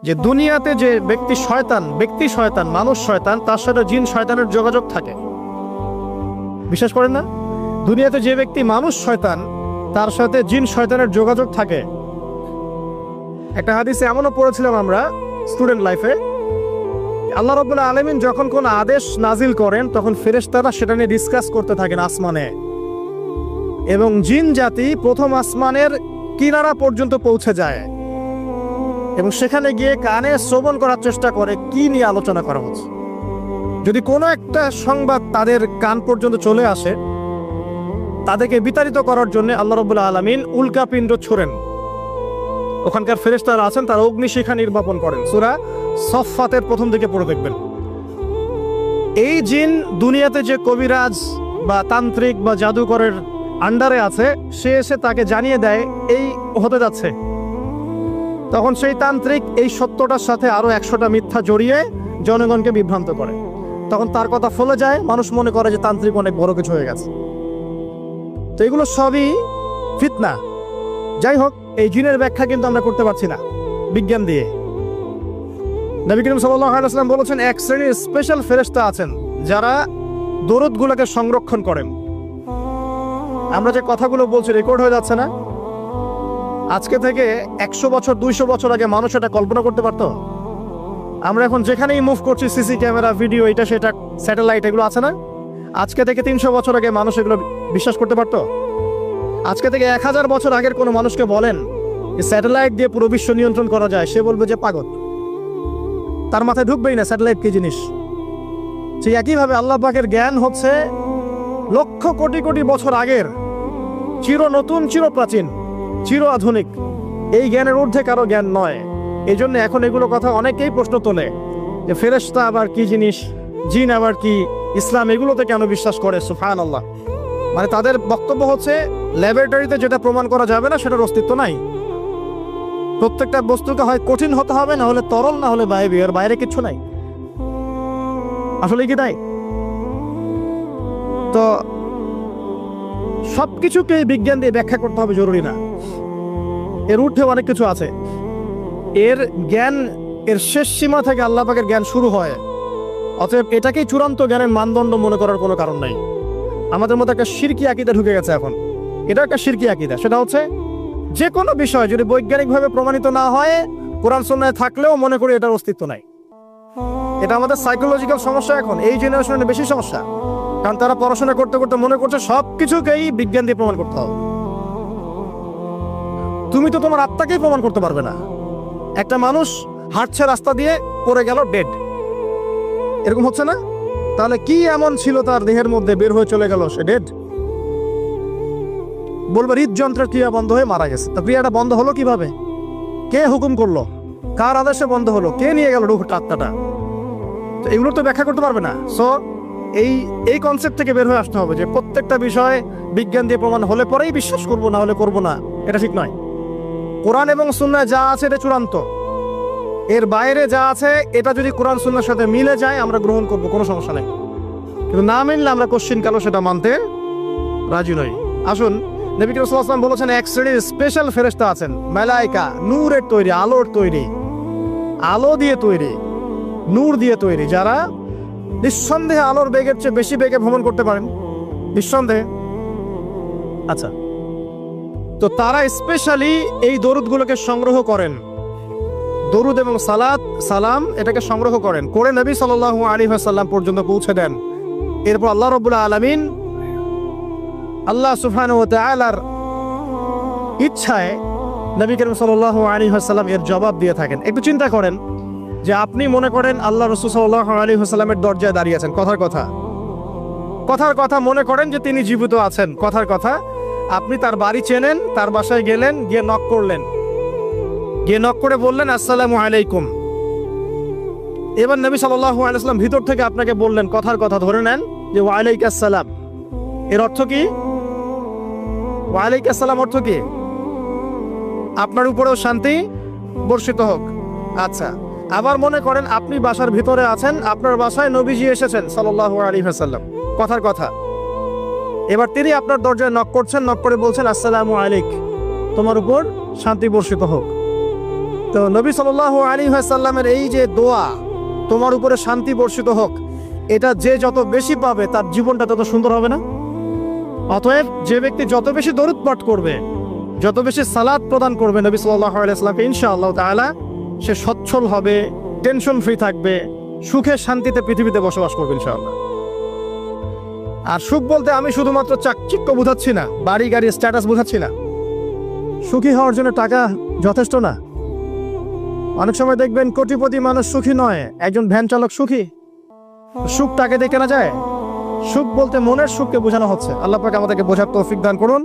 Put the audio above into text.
যে দুনিয়াতে যে ব্যক্তি শয়তান মানুষ শয়তান, তার সাথে জিন শয়তানের যোগাযোগ থাকে। বিশ্বাস করেন না? দুনিয়াতে যে ব্যক্তি মানুষ শয়তান, তার সাথে জিন শয়তানের যোগাযোগ থাকে। একটা হাদিসে এমনও পড়েছিলাম আমরা স্টুডেন্ট লাইফে, আল্লাহ রাব্বুল আলামিন যখন কোন আদেশ নাজিল করেন তখন ফেরেশতারা সেটা নিয়ে ডিসকাস করতে থাকেন আসমানে, এবং জিন জাতি প্রথম আসমানের কিনারা পর্যন্ত পৌঁছে যায় এবং সেখানে গিয়ে কানে শ্রবণ করার চেষ্টা করে কি নিয়ে আলোচনা করা হচ্ছে। যদি কোনো একটা সংবাদ তাদের কান পর্যন্ত চলে আসে, তাদেরকে বিতাড়িত করার জন্য আল্লাহ রাব্বুল আলামিন উল্কাপিণ্ড ছোড়েন। ওখানকার ফেরেশতারা আছেন, তারা অগ্নিশিখা নির্বাপন করেন। সূরা সফফাতের প্রথম দিকে পড়ে দেখবেন। এই জিন দুনিয়াতে যে কবিরাজ বা তান্ত্রিক বা জাদুকরের আন্ডারে আছে, সে এসে তাকে জানিয়ে দেয় এই হতে যাচ্ছে। তখন সেই তান্ত্রিক এই সত্যটার সাথে আরো 100টা মিথ্যা জড়িয়ে জনগণকে বিভ্রান্ত করে। তখন তার কথা ফলে যায়, মানুষ মনে করে যে তান্ত্রিক অনেক বড় কিছু হয়ে গেছে। তো এগুলো সবই ফিতনা। যাই হোক, এই জিনের ব্যাখ্যা কিন্তু আমরা করতে পারছি না বিজ্ঞান দিয়ে। নবী করিম সাল্লাল্লাহু আলাইহি ওয়াসাল্লাম বলেছেন, এক শ্রেণীর স্পেশাল ফেরেশতা আছেন যারা দরুদগুলোকে সংরক্ষণ করেন। আমরা যে কথাগুলো বলছি রেকর্ড হয়ে যাচ্ছে না? আজকে থেকে 100 বছর 200 বছর আগে মানুষ এটা কল্পনা করতে পারতো? আমরা এখন যেখানেই মুভ করছি, সিসি ক্যামেরা, ভিডিও, এটা সেটা, স্যাটেলাইট, এগুলো আছে না? আজকে থেকে 300 বছর আগে মানুষ এগুলো বিশ্বাস করতে পারতো? আজকে থেকে 1000 বছর আগের কোনো মানুষকে বলেন যে স্যাটেলাইট দিয়ে পুরো বিশ্ব নিয়ন্ত্রণ করা যায়, সে বলবে যে পাগল। তার মাথায় ঢুকবেই না স্যাটেলাইট কি জিনিস। সেই একইভাবে আল্লাহ পাকের জ্ঞান হচ্ছে লক্ষ কোটি কোটি বছর আগের, চির নতুন, চির প্রাচীন, চির আধুনিক। এই জ্ঞানের ঊর্ধ্বে কারো জ্ঞান নয়। এই জন্য এখন এগুলো কথা অনেকেই প্রশ্ন তোলে যে ফেরেশতা আবার কি জিনিস, জিন আবার কি, ইসলাম এগুলোতে কেন বিশ্বাস করে? সুবহানাল্লাহ। মানে তাদের বক্তব্য হচ্ছে ল্যাবরেটরিতে যেটা প্রমাণ করা যাবে না সেটার অস্তিত্ব নাই। প্রত্যেকটা বস্তুকে হয় কঠিন হতে হবে, না হলে তরল, না হলে বায়বীয়, এর বাইরে কিছু নাই। আসলে কি তাই? তো সবকিছুকে বিজ্ঞান দিয়ে ব্যাখ্যা করতে হবে জরুরি না। এর ঊর্ধ্বে অনেক কিছু আছে। এর জ্ঞান, এর শেষ সীমা থেকে আল্লাহ পাকের জ্ঞান শুরু হয়। অতএব এটাকেই চূড়ান্ত জ্ঞানের মানদণ্ড মনে করার কোনো কারণ নাই। আমাদের মধ্যে একটা শিরকি আকীদা ঢুকে গেছে এখন। এটা একটা শিরকি আকীদা। সেটা হচ্ছে যে কোনো বিষয় যদি বৈজ্ঞানিকভাবে প্রমাণিত না হয়, কোরআন সুন্নাহয় থাকলেও মনে করি এটার অস্তিত্ব নাই। এটা আমাদের সাইকোলজিক্যাল সমস্যা। এখন এই জেনারেশনের বেশি সমস্যা, কারণ তারা পড়াশোনা করতে করতে মনে করছে সবকিছুকেই বিজ্ঞান দিয়ে প্রমাণ করতে হবে। তুমি তো তোমার আত্মাকেই প্রমাণ করতে পারবে না। একটা মানুষ হাঁটছে রাস্তা দিয়ে, পড়ে গেল, ডেড। এরকম হচ্ছে না? তাহলে কি এমন ছিল তার দেহের মধ্যে, বের হয়ে চলে গেল সে ডেড? বলবে হৃদযন্ত্রের ক্রিয়া বন্ধ হয়ে মারা গেছে। তো ক্রিয়াটা বন্ধ হলো কিভাবে? কে হুকুম করলো? কার আদেশে বন্ধ হলো? কে নিয়ে গেল রূহটা, আত্মাটা? তো এগুলো তো ব্যাখ্যা করতে পারবে না। সো এই কনসেপ্ট থেকে বের হয়ে আসতে হবে যে প্রত্যেকটা বিষয় বিজ্ঞান দিয়ে প্রমাণ হলে পরেই বিশ্বাস করবো, না হলে করবো না। এটা ঠিক নয়। কোরআন এবং সুন্নাহয় যা আছে এটা চূড়ান্ত। এর বাইরে যা আছে এটা যদি কোরআন সুন্নাহর সাথে মিলে যায় আমরা গ্রহণ করব, কোনো সমস্যা নেই। কিন্তু না মিললে আমরা কোশ্চিন কালো সেটা মানতে রাজি নই। আসুন, নবী করিম সাল্লাল্লাহু আলাইহি ওয়াসাল্লাম বলেছেন, এক শ্রেণীর স্পেশাল ফেরেশতা আছেন, মালায়েকা, নূরের তৈরি, আলোর তৈরি, আলো দিয়ে তৈরি, নূর দিয়ে তৈরি, যারা নিঃসন্দেহে আলোর বেগের চেয়ে বেশি বেগে ভ্রমণ করতে পারেন, নিঃসন্দেহে। আচ্ছা, তো তারা স্পেশালি এই দরুদগুলোকে সংগ্রহ করেন। দরুদ এবং সালাম এটাকে সংগ্রহ করেন, করে নবী সাল্লাল্লাহু আলাইহি ওয়াসাল্লাম পর্যন্ত পৌঁছে দেন। এরপর আল্লাহ রাব্বুল আলামিন, আল্লাহ সুবহানাহু ওয়া তাআলার ইচ্ছায় নবী করিম সাল্লাল্লাহু আলাইহি ওয়াসাল্লাম এর জবাব দিয়ে থাকেন। একটু চিন্তা করেন যে আপনি মনে করেন আল্লাহ রাসূল সাল্লাল্লাহু আলাইহি ওয়াসাল্লামের দরজায় দাঁড়িয়ে আছেন, কথার কথা মনে করেন যে তিনি জীবিত আছেন, কথার কথা। আপনি তার বাড়ি চেনেন, তার বাসায় গেলেন, গিয়ে নক করলেন, গিয়ে নক করে বললেন আসসালামু আলাইকুম। এবার নবী সাল্লাল্লাহু আলাইহি ওয়াসাল্লাম ভিতর থেকে আপনাকে বললেন, কথার কথা ধরে নেন, যে ওয়া আলাইকুম আসসালাম। এর অর্থ কি? ওয়া আলাইকুম আসসালাম অর্থ কি? আপনার উপরেও শান্তি বর্ষিত হোক। আচ্ছা, আবার মনে করেন আপনি বাসার ভিতরে আছেন, আপনার বাসায় নবীজি এসেছেন সাল্লাল্লাহু আলাইহি ওয়াসাল্লাম, কথার কথা। এবার তিনি আপনার দরজায় নক করছেন, নক করে বলছেন আসসালামু আলাইক, তোমার উপর শান্তি বর্ষিত হোক। তো তো নবী সাল্লাল্লাহু আলাইহি ওয়াসাল্লামের এই যে দোয়া, তোমার উপরে শান্তি বর্ষিত হোক, এটা যে যত বেশি পাবে তার জীবনটা তত সুন্দর হবে না? অতএব যে ব্যক্তি যত বেশি দরুদ পাঠ করবে, যত বেশি সালাত প্রদান করবে নবী সাল্লাল্লাহু আলাইহি ওয়াসাল্লামকে, ইনশাআল্লাহ তাআলা সে সচ্ছল হবে, টেনশন ফ্রি থাকবে, সুখে শান্তিতে পৃথিবীতে বসবাস করবে ইনশাআল্লাহ। আর সুখ বলতে আমি শুধুমাত্র চাকচিক্য বোঝাচ্ছি না, বাড়ি গাড়ি স্ট্যাটাস বোঝাচ্ছি না। সুখী হওয়ার জন্য টাকা যথেষ্ট না। অনেক সময় দেখবেন কোটিপতি মানুষ সুখী নয়, একজন ভ্যান চালক সুখী। সুখ টাকা দিয়ে কেনা যায়? সুখ বলতে মনের সুখকে বোঝানো হচ্ছে। আল্লাহ পাক আমাদেরকে বোঝার তৌফিক দান করুন।